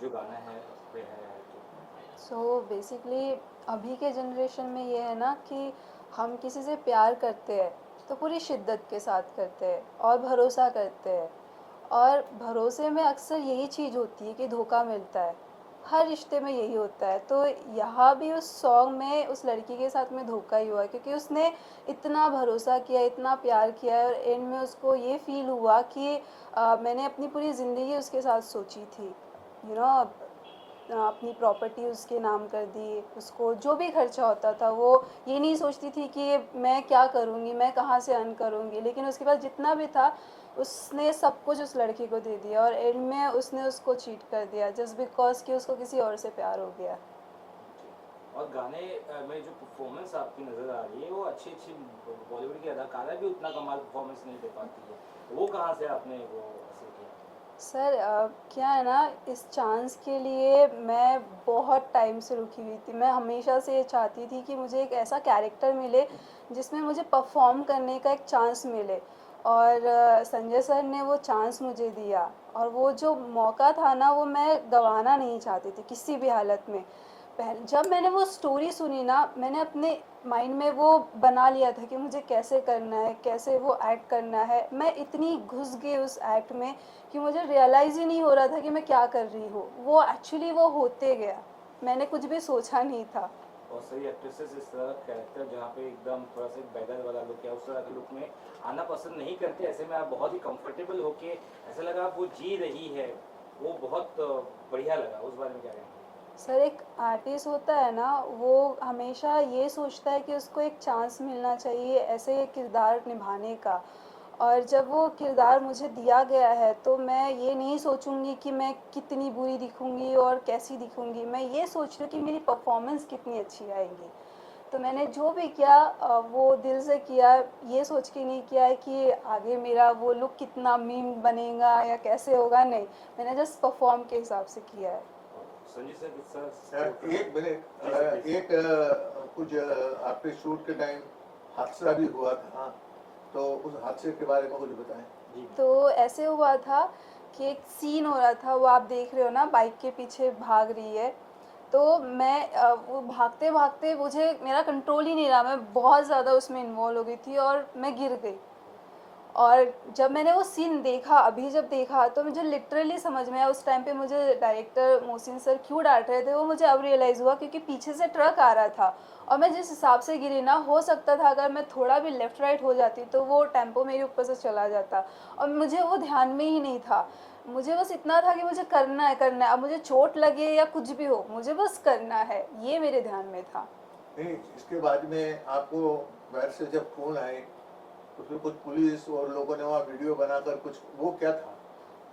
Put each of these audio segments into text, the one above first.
जो गाना है उस पे है तो? सो बेसिकली अभी के जनरेशन में ये है ना कि हम किसी से प्यार करते हैं तो पूरी शिद्दत के साथ करते हैं और भरोसा करते हैं, और भरोसे में अक्सर यही चीज़ होती है कि धोखा मिलता है। हर रिश्ते में यही होता है, तो यहाँ भी उस सॉन्ग में उस लड़की के साथ में धोखा ही हुआ, क्योंकि उसने इतना भरोसा किया, इतना प्यार किया, और एंड में उसको ये फील हुआ कि मैंने अपनी पूरी ज़िंदगी उसके साथ सोची थी, अपनी प्रॉपर्टी उसके नाम कर दी, उसको जो भी खर्चा होता था वो ये नहीं सोचती थी कि मैं क्या करूँगी, मैं कहाँ से अर्न करूँगी, लेकिन उसके पास जितना भी था उसने सब कुछ उस लड़की को दे दिया, और एंड में उसने उसको चीट कर दिया जस्ट बिकॉज कि उसको किसी और से प्यार हो गया। जी। और गाने में जो परफॉर्मेंस आपकी नज़र आ रही है वो अच्छी अच्छी बॉलीवुड की अदाकारा भी उतना कमाल परफॉर्मेंस नहीं दे पाती है, वो कहाँ से आपने वो हासिल किया? सर क्या है ना, इस चांस के लिए मैं बहुत टाइम से रुकी हुई थी। मैं हमेशा से ये चाहती थी कि मुझे एक ऐसा कैरेक्टर मिले जिसमें मुझे परफॉर्म करने का एक चांस मिले, और संजय सर ने वो चांस मुझे दिया, और वो जो मौका था ना वो मैं गंवाना नहीं चाहती थी किसी भी हालत में। पहले जब मैंने वो स्टोरी सुनी ना, मैंने अपने माइंड में वो बना लिया था कि मुझे कैसे करना है, कैसे वो एक्ट करना है। मैं इतनी घुस गई उस एक्ट में कि मुझे रियलाइज़ ही नहीं हो रहा था कि मैं क्या कर रही हूँ, वो एक्चुअली वो होते गया, मैंने कुछ भी सोचा नहीं था। बहुत सारी एक्ट्रेसेस इस तरह का कैरेक्टर जहाँ पे एकदम थोड़ा सा बैगर वाला लुक या उस तरह के लुक में आना पसंद नहीं करते, ऐसे में आप बहुत ही कंफर्टेबल होके ऐसा लगा आप वो जी रही है, वो बहुत बढ़िया लगा। उस बारे में क्या कहेंगे? सर एक आर्टिस्ट होता है ना, वो हमेशा ये सोचता है कि उसको एक चांस मिलना चाहिए ऐसे किरदार निभाने का, और जब वो किरदार मुझे दिया गया है तो मैं ये नहीं सोचूंगी कि मैं कितनी बुरी दिखूंगी और कैसी दिखूंगी, मैं ये सोच रही हूँ कि मेरी परफॉर्मेंस कितनी अच्छी आएगी। तो मैंने जो भी किया वो दिल से किया, ये सोच के नहीं किया है कि आगे मेरा वो लुक कितना मीम बनेगा या कैसे होगा, नहीं, मैंने जस्ट परफॉर्म के हिसाब से किया है। संजय सर किस तरह सपोर्ट एक करते मिनट, हैं? जी सर प्लीज। एक कुछ आपके शूट के टाइम हादसा भी हुआ था, तो उस हादसे के बारे में कुछ बताएं। जी तो ऐसे हुआ था कि एक सीन हो रहा था, वो आप देख रहे हो ना, बाइक के पीछे भाग रही है, तो मैं वो भागते भागते मुझे मेरा कंट्रोल ही नहीं रहा, मैं बहुत ज़्यादा उसमें इन्वॉल्व हो गई थी और मैं गिर गई। और जब मैंने वो सीन देखा, अभी जब देखा, तो मुझे लिटरली समझ में आया, उस टाइम पे मुझे डायरेक्टर मोहसिन सर क्यों डांट रहे थे वो मुझे अब रियलाइज़ हुआ, क्योंकि पीछे से ट्रक आ रहा था, और मैं जिस हिसाब से गिरी ना, हो सकता था अगर मैं थोड़ा भी लेफ़्ट राइट हो जाती तो वो टेम्पो मेरे ऊपर से चला जाता, और मुझे वो ध्यान में ही नहीं था। मुझे बस इतना था कि मुझे करना है, अब मुझे चोट लगे या कुछ भी हो, मुझे बस करना है, ये मेरे ध्यान में था। नहीं, इसके बाद में आपको घर से जब फोन आए, उसमें कुछ पुलिस और लोगों ने वहाँ वीडियो बनाकर कुछ, वो क्या था?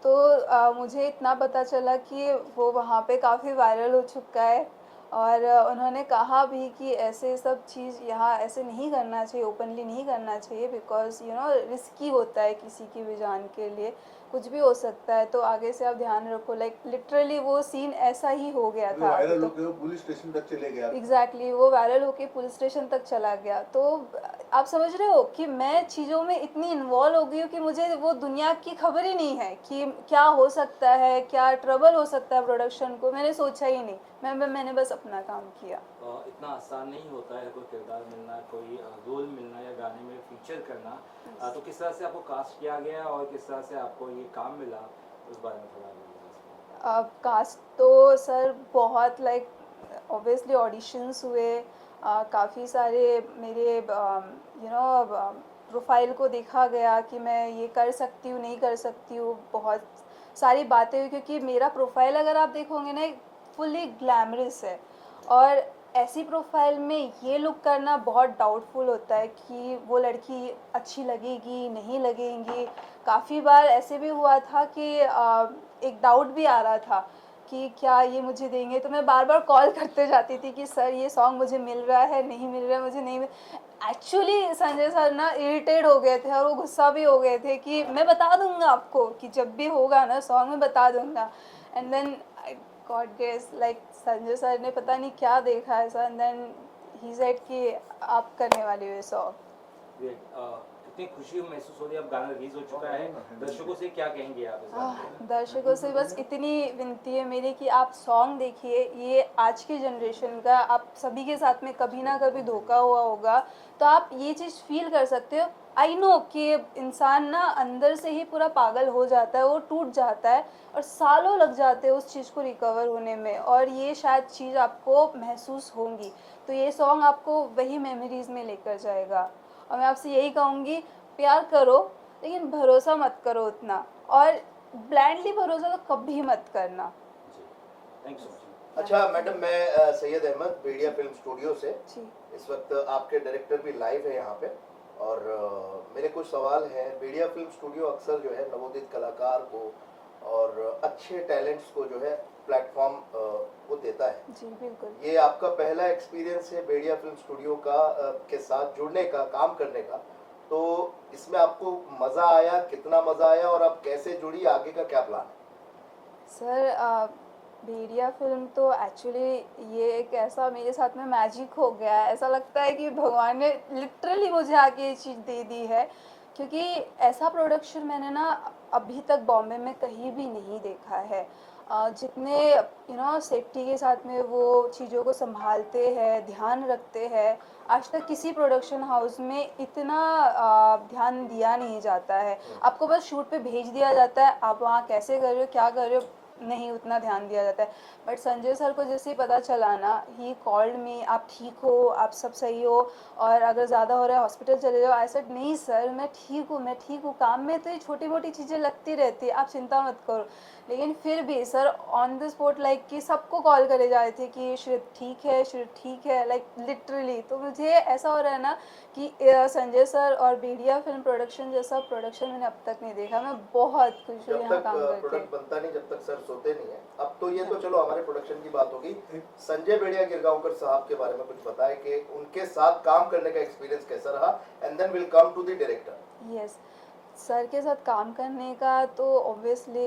तो मुझे इतना पता चला कि वो वहाँ पे काफ़ी वायरल हो चुका है, और उन्होंने कहा भी कि ऐसे सब चीज़ यहाँ ऐसे नहीं करना चाहिए, ओपनली नहीं करना चाहिए, बिकॉज़ रिस्की होता है किसी की भी जान के लिए, कुछ भी हो सकता है, तो आगे से आप ध्यान रखो। लाइक लिटरली वो सीन ऐसा ही हो गया मतलब था अभी वायरल तो। होकर वो पुलिस स्टेशन तक चले गया था। एग्जैक्टली वो वायरल होके पुलिस स्टेशन तक चला गया, तो आप समझ रहे हो कि मैं चीज़ों में इतनी इन्वॉल्व हो गई हूँ कि मुझे वो दुनिया की खबर ही नहीं है कि क्या हो सकता है, क्या ट्रबल हो सकता है प्रोडक्शन को, मैंने सोचा ही नहीं, मैंने बस अपना काम किया। इतना आसान नहीं होता है कोई किरदार मिलना, कोई रोल मिलना या गाने में फीचर करना। तो किस तरह से आपको कास्ट किया गया और किस तरह से आपको ये काम मिला, उस बारे में थोड़ा बताइए। अब कास्ट तो सर बहुत, लाइक ऑब्वियसली ऑडिशंस हुए, काफ़ी सारे मेरे प्रोफाइल को देखा गया कि मैं ये कर सकती हूँ नहीं कर सकती हूँ, बहुत सारी बातें हुई, क्योंकि मेरा प्रोफाइल अगर आप देखोगे ना फुली ग्लैमरस है, और ऐसी प्रोफाइल में ये लुक करना बहुत डाउटफुल होता है कि वो लड़की अच्छी लगेगी नहीं लगेगी। काफ़ी बार ऐसे भी हुआ था कि एक डाउट भी आ रहा था कि क्या ये मुझे देंगे, तो मैं बार बार कॉल करते जाती थी कि सर ये सॉन्ग मुझे मिल रहा है नहीं मिल रहा है, मुझे नहीं मिल। एक्चुअली संजय सर ना इरिटेट हो गए थे और वो गुस्सा भी हो गए थे कि मैं बता दूंगा आपको कि जब भी होगा ना सॉन्ग में बता दूंगा। And then I got guess, like Sanjay sir ने पता नहीं क्या देखा ऐसा, एंड देन ही सेड कि आप करने वाली हो ये सॉन्ग। ग्रेट। कितनी खुशी महसूस हो रही है, अब गाना रिलीज हो चुका है, दर्शकों से क्या कहेंगे आप इस बारे में? दर्शकों से बस इतनी विनती है मेरी कि आप सॉन्ग देखिए। ये आज की जनरेशन का आप सभी के साथ में कभी ना कभी धोखा हुआ होगा, तो आप ये चीज़ फील कर सकते हो। आई नो कि इंसान ना अंदर से ही पूरा पागल हो जाता है, वो टूट जाता है और सालों लग जाते हैं उस चीज़ को रिकवर होने में, और ये शायद चीज़ आपको महसूस होंगी। तो ये सॉन्ग आपको वही मेमोरीज़ में लेकर जाएगा। और मैं आपसे यही कहूँगी, प्यार करो लेकिन भरोसा मत करो उतना, और ब्लाइंडली भरोसा तो कभी मत करना। जी, थैंक यू सो मच। अच्छा मैडम, मैं सैयद अहमद बेड़िया फिल्म स्टूडियो से। जी इस वक्त आपके डायरेक्टर भी लाइव है यहाँ पे, और मेरे कुछ सवाल हैं। बेड़िया फिल्म स्टूडियो अक्सर जो है नवोदित कलाकार को और अच्छे टैलेंट्स को जो है प्लेटफॉर्म वो देता है। जी बिल्कुल। ये आपका पहला एक्सपीरियंस है बेड़िया फिल्म स्टूडियो का के साथ जुड़ने का, काम करने का, तो इसमें आपको मज़ा आया, कितना मज़ा आया, और आप कैसे जुड़ी, आगे का क्या प्लान है? सर भेड़िया फिल्म तो एक्चुअली ये एक ऐसा मेरे साथ में मैजिक हो गया है। ऐसा लगता है कि भगवान ने लिटरली मुझे आके ये चीज़ दे दी है, क्योंकि ऐसा प्रोडक्शन मैंने ना अभी तक बॉम्बे में कहीं भी नहीं देखा है। जितने सेफ्टी के साथ में वो चीज़ों को संभालते हैं, ध्यान रखते हैं, आज तक किसी प्रोडक्शन हाउस में इतना ध्यान दिया नहीं जाता है। आपको बस शूट पे भेज दिया जाता है, आप वहाँ कैसे कर रहे हो, क्या कर रहे हो, नहीं उतना ध्यान दिया जाता है। बट संजय सर को जैसे ही पता चला ना, ही कॉल्ड मी, आप ठीक हो, आप सब सही हो, और अगर ज़्यादा हो रहा है हॉस्पिटल चले जाओ। आई सेड नहीं सर, मैं ठीक हूँ, मैं ठीक हूँ, काम में तो ये छोटी मोटी चीज़ें लगती रहती है, आप चिंता मत करो। लेकिन फिर भी sir on the spot like कि सबको कॉल करे जा रहे थे कि श्रेत ठीक है, श्रेत ठीक है, लाइक लिटरली। तो मुझे ऐसा हो रहा है ना कि संजय सर और बेड़िया फिल्म प्रोडक्शन जैसा प्रोडक्शन मैंने अब तक नहीं देखा। मैं बहुत खुश हूँ जब यहाँ तक काम करके। प्रोडक्ट बनता नहीं, जब तक सर सोते नहीं है। अब तो ये तो चलो हमारे प्रोडक्शन की बात होगी। संजय बेड़िया गिरगांवकर साहब के बारे में कुछ बताएं कि उनके साथ काम करने का एक्सपीरियंस कैसा रहा, and then will come to the director. Yes, sir के साथ काम करने का तो ऑब्वियसली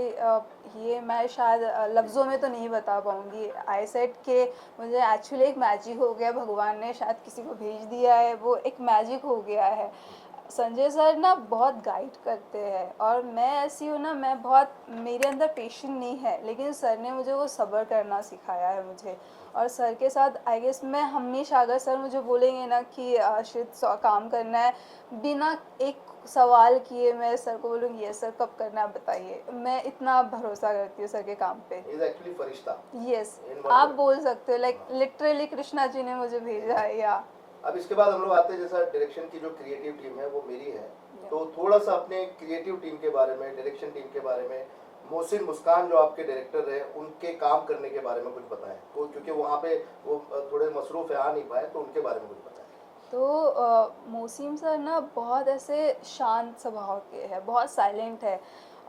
ये मैं शायद लफ्ज़ों में तो नहीं बता पाऊँगी। आई सेड के मुझे एक्चुअली एक मैजिक हो गया, भगवान ने शायद किसी को भेज दिया है, वो एक मैजिक हो गया है। संजय सर ना बहुत गाइड करते हैं, और मैं ऐसी हूँ ना, मैं बहुत, मेरे अंदर पेशेंस नहीं है, लेकिन सर ने मुझे वो सब्र करना सिखाया है मुझे। और सर के साथ आई गेस मैं हमेशा, अगर सर मुझे बोलेंगे ना कि शिट काम करना है, बिना एक सवाल किए मैं सर को बोलूँगी यस सर, कब करना है आप बताइए। मैं इतना भरोसा करती हूँ सर के काम पे। Is actually Firishta. Yes, In one आप word. बोल सकते हो, लाइक लिटरली कृष्णा जी ने मुझे भेजा है। या अब इसके बाद हम लोग आते हैं, जैसा डायरेक्शन की जो क्रिएटिव टीम है वो मेरी है, तो थोड़ा सा अपने क्रिएटिव टीम के बारे में, डायरेक्शन टीम के बारे में, मोहसिन मुस्कान जो आपके डायरेक्टर है उनके काम करने के बारे में कुछ बताएं। तो क्योंकि वहाँ पे वो थोड़े मसरूफ है, आ नहीं पाए, तो उनके बारे में कुछ बताएं। तो मोहसिन सर ना बहुत ऐसे शांत स्वभाव के हैं, बहुत साइलेंट है।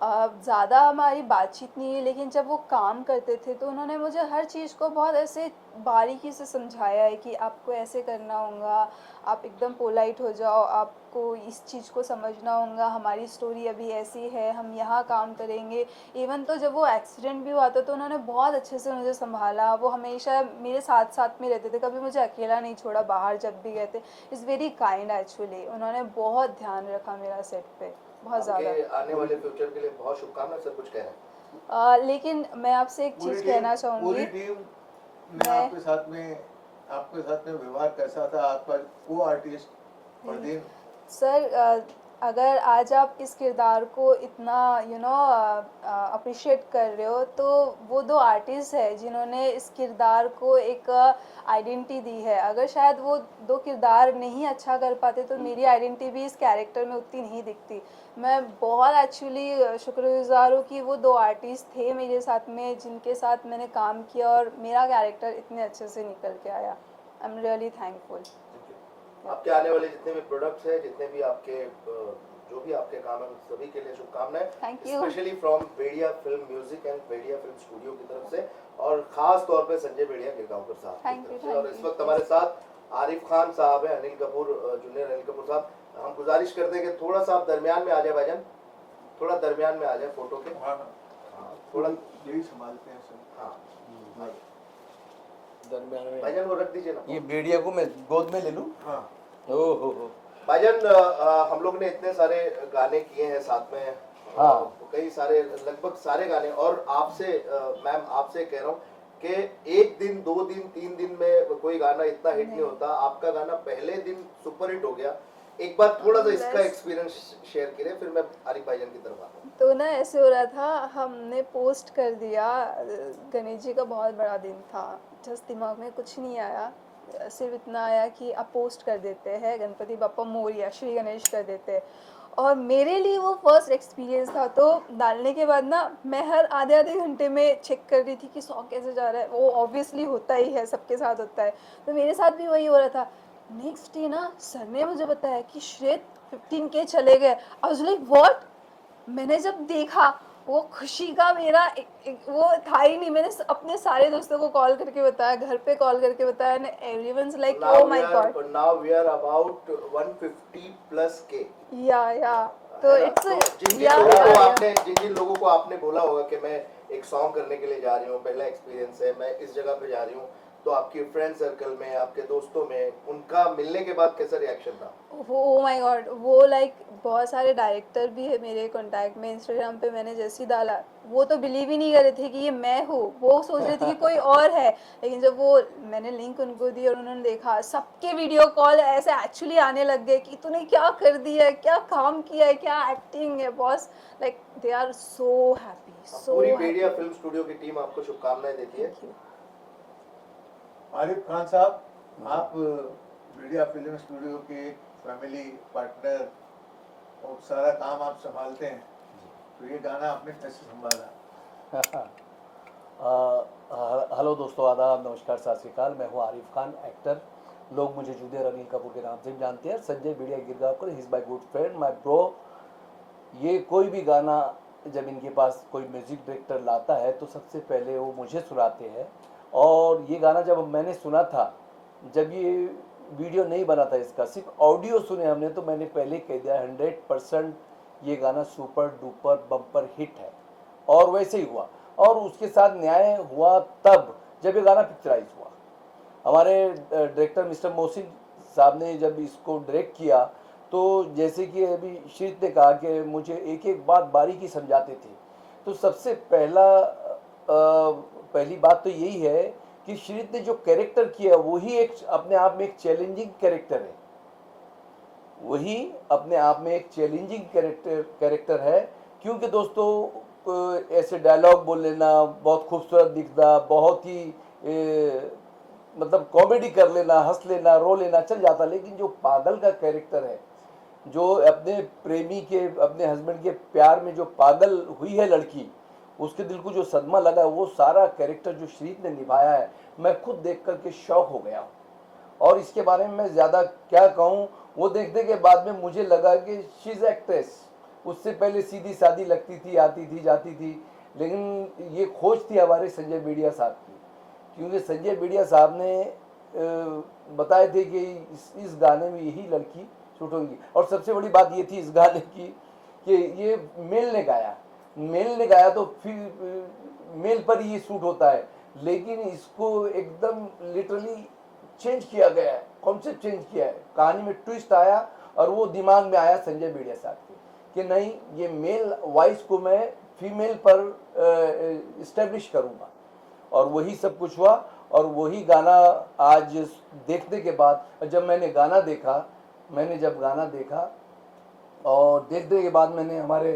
ज़्यादा हमारी बातचीत नहीं है, लेकिन जब वो काम करते थे तो उन्होंने मुझे हर चीज़ को बहुत ऐसे बारीकी से समझाया है कि आपको ऐसे करना होगा, आप एकदम पोलाइट हो जाओ, आपको इस चीज़ को समझना होगा, हमारी स्टोरी अभी ऐसी है, हम यहाँ काम करेंगे। इवन तो जब वो एक्सीडेंट भी हुआ था तो उन्होंने बहुत अच्छे से मुझे संभाला। वो हमेशा मेरे साथ साथ में रहते थे, कभी मुझे अकेला नहीं छोड़ा बाहर जब भी गए थे। इज़ वेरी काइंड एक्चुअली, उन्होंने बहुत ध्यान रखा मेरा सेट पे, बहुत ज़्यादा। आपके आने वाले फ्यूचर के लिए बहुत शुभकामनाएं। सर कुछ कह रहे हैं? लेकिन मैं आपसे एक चीज़ कहना पूरी चाहूँगी। टीम ने मैं- आपके साथ में व्यवहार कैसा था? आपका को आर्टिस्ट परदीन, सर अगर आज आप इस किरदार को इतना अप्रिशिएट कर रहे हो, तो वो दो आर्टिस्ट है जिन्होंने इस किरदार को एक आइडेंटिटी दी है। अगर शायद वो दो किरदार नहीं अच्छा कर पाते तो मेरी आइडेंटिटी भी इस कैरेक्टर में उतनी नहीं दिखती। मैं बहुत एक्चुअली शुक्रगुजार हूँ कि वो दो आर्टिस्ट थे मेरे साथ में, जिनके साथ मैंने काम किया और मेरा कैरेक्टर इतने अच्छे से निकल के आया। I am really thankful. आपके आने वाले जितने भी प्रोडक्ट्स हैं, जितने भी आपके जो भी आपके काम है, उन सभी के लिए शुभकामनाएं, Thank you. Specially from Bediya film music and Bediya film studio की तरफ से, और खास तौर पे संजय बेड़िया गिरगांवकर साहब की Thank तरफ you, से। thank और इस you. वक्त हमारे साथ आरिफ खान साहब है, अनिल कपूर जूनियर अनिल कपूर साहब। हम गुजारिश करते हैं कि थोड़ा सा आप दरमियान में आ जाए भाईजान, थोड़ा दरमियान में आ जाए फोटो के। हाँ हाँ, थोड़ा यही संभालते हैं सर। हाँ दरमियान में भाईजान वो रख दीजिए ना। ये बेड़िया को मैं गोद में ले लूं। हाँ ओ हो भाईजान हम लोग ने इतने सारे गाने किए हैं साथ में, हाँ। कई सारे, लगभग सारे गाने, और आपसे मैम आपसे कह रहा हूँ कि एक दिन, 2 दिन, 3 दिन में कोई गाना इतना हिट नहीं होता। आपका गाना पहले दिन सुपर हिट हो गया। एक बार थोड़ा सा इसका एक्सपीरियंस शेयर करें, फिर मैं आरिफ भाईजान की तरफ आता हूँ। तो ना ऐसे हो रहा था, हमने पोस्ट कर दिया, गणेश जी का बहुत बड़ा दिन था, जस्ट दिमाग में कुछ नहीं आया, सिर्फ इतना आया कि अब पोस्ट कर देते हैं, गणपति बप्पा मोरया, श्री गणेश कर देते हैं। और मेरे लिए वो फर्स्ट एक्सपीरियंस था। तो डालने के बाद ना मैं हर आधे आधे घंटे में चेक कर रही थी कि सॉन्ग कैसे जा रहा है। वो ऑब्वियसली होता ही है, सबके साथ होता है, तो मेरे साथ भी वही हो रहा था। नेक्स्ट डे ना सर ने मुझे बताया कि श्रेत 15K चले गए। I was like what. मैंने जब देखा, वो खुशी का मेरा वो था ही नहीं। मैंने अपने सारे दोस्तों को कॉल करके बताया, घर पे कॉल करके बताया, and everyone's like oh my god. Now we are about 150 plus के। या तो इट्स जिन जिन लोगों को आपने बोला होगा कि मैं एक सॉन्ग करने के लिए जा रही हूँ, पहला एक्सपीरियंस है, मैं इस जगह पे जा रही हूँ, तो आपके फ्रेंड सर्कल में, आपके दोस्तों में, उनका मिलने के बाद कैसा रिएक्शन था? ओ माय गॉड, वो लाइक बहुत सारे डायरेक्टर भी है मेरे कांटेक्ट में। इंस्टाग्राम पे मैंने जैसे ही डाला, वो तो बिलीव ही नहीं कर रहे थे कि ये मैं हूँ, वो सोच रहे थे कि कोई और है। लेकिन जब वो मैंने लिंक उनको दी और उन्होंने देखा, सबके वीडियो कॉल ऐसे एक्चुअली आने लग गए कि तूने क्या कर दिया है, क्या काम किया है, क्या एक्टिंग है boss. Like they are so happy, so पूरी मीडिया फिल्म स्टूडियो की टीम आपको शुभकामनाएं देती है। आरिफ खान साहब, आप मीडिया फिल्म स्टूडियो के फैमिली पार्टनर और सारा काम आप संभालते हैं, तो ये गाना आपने कैसे संभाला? हेलो दोस्तों, आदाब, नमस्कार, सत श्री अकाल। मैं हूँ आरिफ खान, एक्टर। लोग मुझे जूनियर अनिल कपूर के नाम से भी जानते हैं। Sanjay Bhidiya Girgaonkar, he is my good friend, my bro. ये कोई भी गाना जब इनके पास कोई म्यूज़िक डायरेक्टर लाता है तो सबसे पहले वो मुझे सुनाते हैं। और ये गाना जब मैंने सुना था, जब ये वीडियो नहीं बना था इसका, सिर्फ ऑडियो सुने हमने, तो मैंने पहले कह दिया 100% ये गाना सुपर डुपर बम्पर हिट है। और वैसे ही हुआ। और उसके साथ न्याय हुआ तब जब ये गाना पिक्चराइज हुआ। हमारे डायरेक्टर मिस्टर मोहसिन साहब ने जब इसको डायरेक्ट किया, तो जैसे कि अभी श्रीत ने कहा कि मुझे एक एक बात बारीकी समझाते थे। तो सबसे पहली बात तो यही है कि श्रीत ने जो कैरेक्टर किया वही एक अपने आप में एक चैलेंजिंग कैरेक्टर है। वही अपने आप में एक चैलेंजिंग कैरेक्टर है। क्योंकि दोस्तों ऐसे डायलॉग बोल लेना, बहुत खूबसूरत दिखना, बहुत ही मतलब कॉमेडी कर लेना, हंस लेना, रो लेना चल जाता, लेकिन जो पागल का कैरेक्टर है, जो अपने प्रेमी के, अपने हस्बैंड के प्यार में जो पागल हुई है लड़की, उसके दिल को जो सदमा लगा, वो सारा कैरेक्टर जो श्रीत ने निभाया है, मैं खुद देख करके शॉक हो गया हूँ। और इसके बारे में मैं ज़्यादा क्या कहूँ, वो देखने के बाद में मुझे लगा कि शी इज़ एक्ट्रेस। उससे पहले सीधी सादी लगती थी, आती थी, जाती थी, लेकिन ये खोज थी हमारे संजय भिड़िया साहब की। क्योंकि संजय भिड़िया साहब ने बताए थे कि इस गाने में यही लड़की शूट होगी। और सबसे बड़ी बात ये थी इस गाने की कि ये मेल ने गाया तो फिर मेल पर ही ये शूट होता है, लेकिन इसको एकदम लिटरली चेंज किया गया है, कॉन्सेप्ट चेंज किया है, कहानी में ट्विस्ट आया। और वो दिमाग में आया संजय भिड़िया साहब के कि नहीं, ये मेल वॉइस को मैं फीमेल पर इस्टेब्लिश करूँगा। और वही सब कुछ हुआ। और वही गाना आज देखने के बाद, जब मैंने गाना देखा और देखने के बाद मैंने हमारे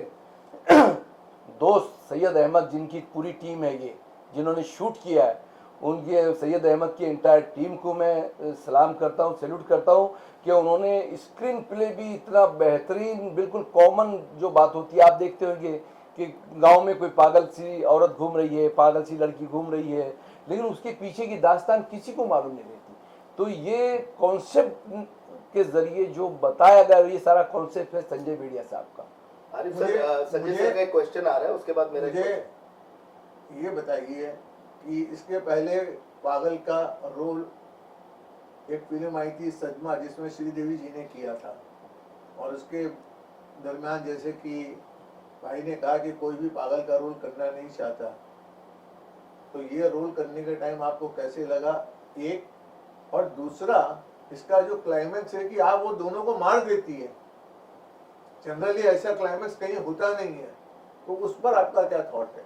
दोस्त सैयद अहमद, जिनकी पूरी टीम है ये, जिन्होंने शूट किया है, उनके सैयद अहमद की एंटायर टीम को मैं सलाम करता हूँ, सैल्यूट करता हूँ कि उन्होंने स्क्रीन प्ले भी इतना बेहतरीन, बिल्कुल कॉमन जो बात होती है, आप देखते होंगे कि गांव में कोई पागल सी औरत घूम रही है, पागल सी लड़की घूम रही है, लेकिन उसके पीछे की दास्तान किसी को मालूम नहीं रहती। तो ये कॉन्सेप्ट के जरिए जो बताया गया, ये सारा कॉन्सेप्ट है संजय भिड़िया साहब का। आरिफ सर, संजय सर का एक क्वेश्चन आ रहा है, उसके बाद मेरा मुझे ये बताइए कि इसके पहले पागल का रोल एक फिल्म आई थी सदमा, जिसमें श्रीदेवी जी ने किया था, और उसके दरमियान जैसे कि भाई ने कहा कि कोई भी पागल का रोल करना नहीं चाहता, तो ये रोल करने के टाइम आपको कैसे लगा, एक? और दूसरा इसका जो क्लाइमेक्स है कि आप वो दोनों को मार देती है। जनरली ऐसा क्लाइमेक्स कहीं होता नहीं है, तो उस पर आपका क्या थॉट है?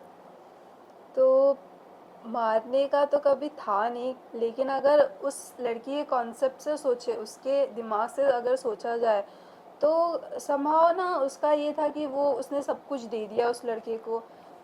तो मारने का तो कभी था नहीं, लेकिन अगर उस लड़की के कॉन्सेप्ट से सोचे, उसके दिमाग से अगर सोचा जाए, तो समहाउ ना उसका ये था कि वो उसने सब कुछ दे दिया उस लड़के को,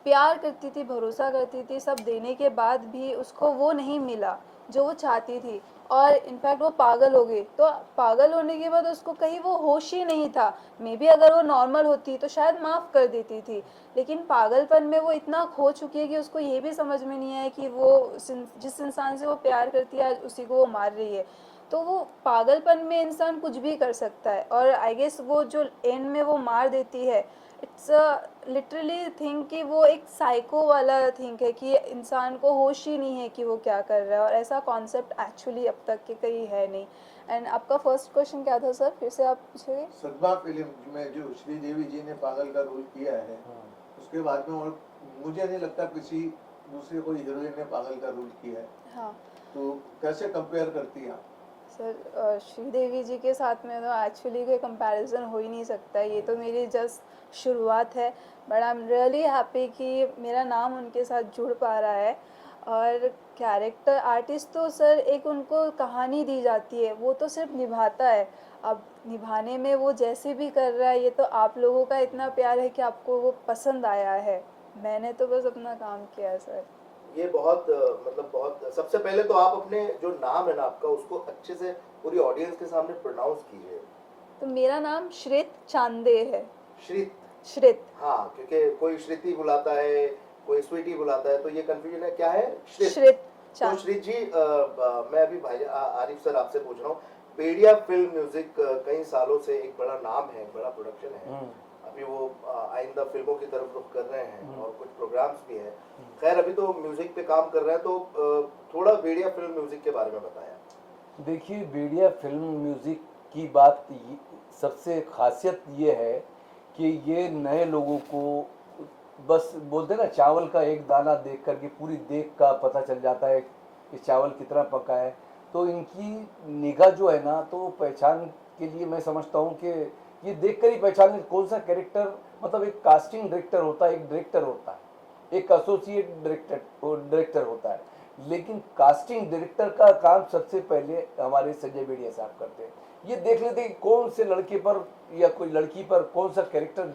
प्यार करती थी, भरोसा करती थी, सब देने के बाद भी उसको वो नहीं मिला जो वो चाहती थी, और इनफैक्ट वो पागल हो गई। तो पागल होने के बाद उसको कहीं वो होश ही नहीं था। मे बी अगर वो नॉर्मल होती तो शायद माफ़ कर देती थी, लेकिन पागलपन में वो इतना खो चुकी है कि उसको ये भी समझ में नहीं आया कि वो जिस इंसान से वो प्यार करती है आज उसी को वो मार रही है। तो वो पागलपन में इंसान कुछ भी कर सकता है, और आई गेस वो जो एंड में वो मार देती है, इट्स लिटरली थिंक कि वो एक साइको वाला थिंक है कि इंसान को होश ही नहीं है कि वो क्या कर रहा है, और ऐसा कॉन्सेप्ट एक्चुअली अब तक के कहीं है नहीं। एंड आपका फर्स्ट क्वेश्चन क्या था सर, फिर से आप पूछेंगे? सदमा फिल्म में जो श्रीदेवी जी ने पागल का रोल किया है, उसके बाद में और मुझे नहीं लगता किसी दूसरे कोई हीरोइन ने पागल का रोल किया है। हाँ तो कैसे कंपेयर करती हैं आप? सर, श्रीदेवी जी के साथ में तो एक्चुअली कोई कंपैरिजन हो ही नहीं सकता। ये तो मेरी जस्ट शुरुआत है, but I am really happy कि मेरा नाम उनके साथ जुड़ पा रहा है। और कैरेक्टर आर्टिस्ट तो सर एक उनको कहानी दी जाती है, वो तो सिर्फ निभाता है। अब निभाने में वो जैसे भी कर रहा है, ये तो आप लोगों का इतना प्यार है कि आपको वो पसंद आया है। मैंने तो बस अपना काम किया है सर। ये बहुत मतलब बहुत, सबसे पहले तो आप अपने जो नाम है ना आपका, उसको अच्छे से पूरी ऑडियंस के सामने प्रोनाउंस कीजिए। तो मेरा नाम श्रित चांदे है। श्रित। श्रित। हाँ, क्योंकि कोई श्रुति बुलाता है, कोई स्वीटी बुलाता है, तो ये कंफ्यूजन है। क्या है? श्रित तो श्रीत जी, मैं अभी भाई आरिफ सर आपसे पूछ रहा हूँ, बेड़िया फिल्म म्यूजिक कई सालों से एक बड़ा नाम है, बड़ा प्रोडक्शन है। अभी वो आइंदा फिल्मों की तरफ रुख कर रहे हैं और कुछ प्रोग्राम्स भी हैं। खैर अभी तो म्यूजिक पे काम कर रहे हैं, तो थोड़ा बेड़िया फिल्म म्यूजिक के बारे में बताया। देखिए, बेड़िया फिल्म म्यूजिक की बात सबसे खासियत ये है कि ये नए लोगों को, बस बोलते ना, चावल का एक दाना देख करके पूरी देख का पता चल जाता है कि चावल कितना पका है। तो इनकी निगाह जो है ना, तो पहचान के लिए मैं समझता हूँ कि ये देखकर ही पहचान कौन सा कैरेक्टर, मतलब एक कास्टिंग डायरेक्टर होता है, एक डायरेक्टर होता है, एक एसोसिएट डायरेक्टर होता है, लेकिन कास्टिंग डायरेक्टर का काम सबसे पहले हमारे संजय बेड़िया साहब करते हैं। ये देख लेते हैं कौन से लड़के पर या कोई लड़की पर कौन सा कैरेक्टर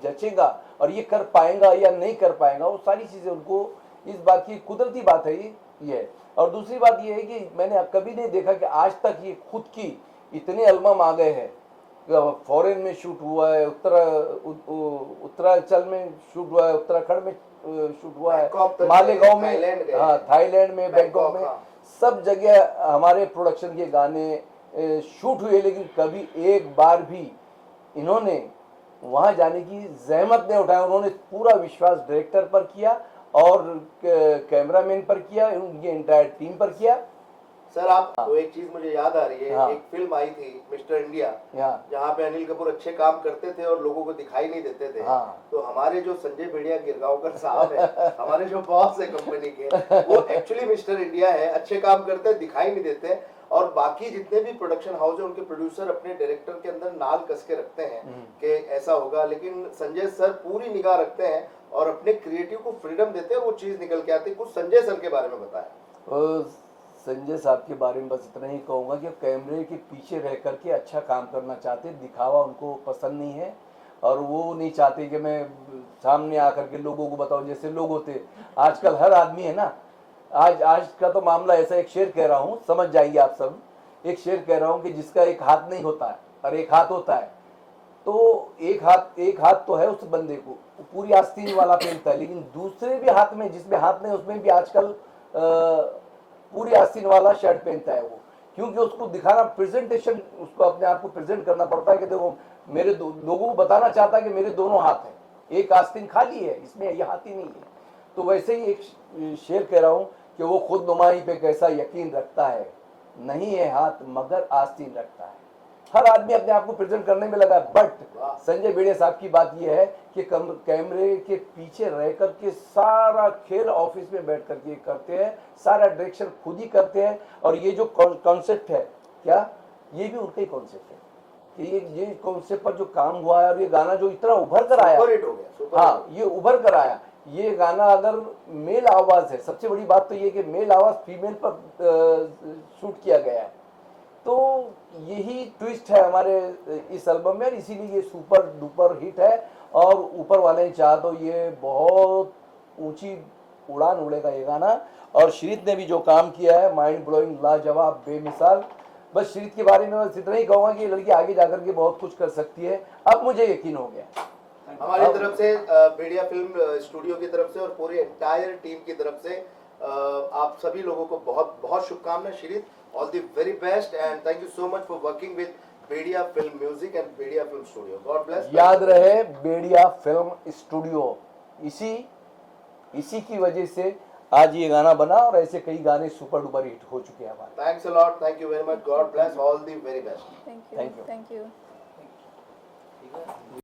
जचेगा और ये कर पाएगा या नहीं कर पाएगा, वो सारी चीज़ें उनको, इस बात की कुदरती बात है ये। और दूसरी बात ये है कि मैंने कभी नहीं देखा कि आज तक ये खुद की इतने एल्बम आ गए हैं, फॉरेन में शूट हुआ है, उत्तरांचल में शूट हुआ है, उत्तराखंड में शूट हुआ है, मालेगांव में, हाँ थाईलैंड में, बैंकॉक में, सब जगह हमारे प्रोडक्शन के गाने शूट हुए, लेकिन कभी एक बार भी इन्होंने वहाँ जाने की जहमत नहीं उठाया। उन्होंने पूरा विश्वास डायरेक्टर पर किया और कैमरामैन पर किया, उनकी एंटायर टीम पर किया। सर आप, तो एक चीज मुझे याद आ रही है, हाँ। एक फिल्म आई थी मिस्टर इंडिया, हाँ। जहाँ पे अनिल कपूर अच्छे काम करते थे और लोगों को दिखाई नहीं देते थे। हाँ। तो हमारे जो संजय बेड़िया गिरगांवकर साहब है, हमारे जो बॉस है कंपनी के, वो एक्चुअली मिस्टर इंडिया है, अच्छे काम करते हैं, दिखाई नहीं देते। और बाकी जितने भी प्रोडक्शन हाउस है, उनके प्रोड्यूसर अपने डायरेक्टर के अंदर नाल कस के रखते हैं कि ऐसा होगा, लेकिन संजय सर पूरी निगाह रखते हैं और अपने क्रिएटिव को फ्रीडम देते हैं, वो चीज निकल के आती है। कुछ संजय सर के बारे में बताएं। संजय साहब के बारे में बस इतना ही कहूँगा कि कैमरे के पीछे रह करके अच्छा काम करना चाहते, दिखावा उनको पसंद नहीं है, और वो नहीं चाहते कि मैं सामने आकर के लोगों को बताऊं। जैसे लोग होते आजकल, हर आदमी है ना, आज का तो मामला ऐसा, एक शेर कह रहा हूँ, समझ जाएंगे आप सब। एक शेर कह रहा हूँ कि जिसका एक हाथ नहीं होता है और एक हाथ होता है, तो एक हाथ तो है उस बंदे को, पूरी आस्तीन वाला पहनता है, लेकिन दूसरे भी हाथ में, जिसमें हाथ नहीं, उसमें भी आजकल पूरी आस्तीन वाला शर्ट पहनता है वो, क्योंकि उसको दिखाना, प्रेजेंटेशन, उसको अपने आप को प्रेजेंट करना पड़ता है कि देखो मेरे लोगों को बताना चाहता है कि मेरे दोनों हाथ हैं, एक आस्तीन खाली है, इसमें ये हाथ ही नहीं है। तो वैसे ही एक शेर कह रहा हूँ कि वो खुद नुमाई पे कैसा यकीन रखता है, नहीं है हाथ मगर आस्तीन रखता है। हर आदमी अपने आप को प्रेजेंट करने में लगा, बट संजय बेड़िया साहब की बात यह है कि कैमरे के पीछे रह करके सारा खेल ऑफिस में बैठ करके करते हैं, सारा डायरेक्शन खुद ही करते हैं। और ये जो कॉन्सेप्ट है क्या ये भी उनका ही कॉन्सेप्ट है कि ये कॉन्सेप्ट पर जो काम हुआ है और ये गाना जो इतना उभर कर आया, सुपर हिट हो गया, सुपर हिट हो हाँ ये उभर कर आया। ये गाना अगर मेल आवाज है, सबसे बड़ी बात तो ये कि मेल आवाज फीमेल पर शूट किया गया है, तो यही ट्विस्ट है हमारे इस एल्बम में, इसीलिए ये सुपर डुपर हिट है। और ऊपर वाले चाह तो ये बहुत ऊंची उड़ान उड़ेगा ये गाना। और श्रीत ने भी जो काम किया है माइंड ब्लोइंग, लाजवाब, बेमिसाल। बस श्रीत के बारे में बस इतना ही कहूँगा कि ये लड़की आगे जाकर के बहुत कुछ कर सकती है, अब मुझे यकीन हो गया। हमारी तरफ से मीडिया फिल्म स्टूडियो की तरफ से और पूरी एंटायर टीम की तरफ से आप सभी लोगों को बहुत बहुत शुभकामनाएं। Shrit, all the very best and thank you so much for working with Bediya film music and Bediya film studio. God bless. याद रहे बेड़िया फिल्म स्टूडियो, इसी की वजह से आज ये गाना बना और ऐसे कई गाने सुपर डुपर हिट हो चुके हैं हमारे। Thanks a lot, thank you very much, God bless, all the very best. Thank you Thank you. Thank you.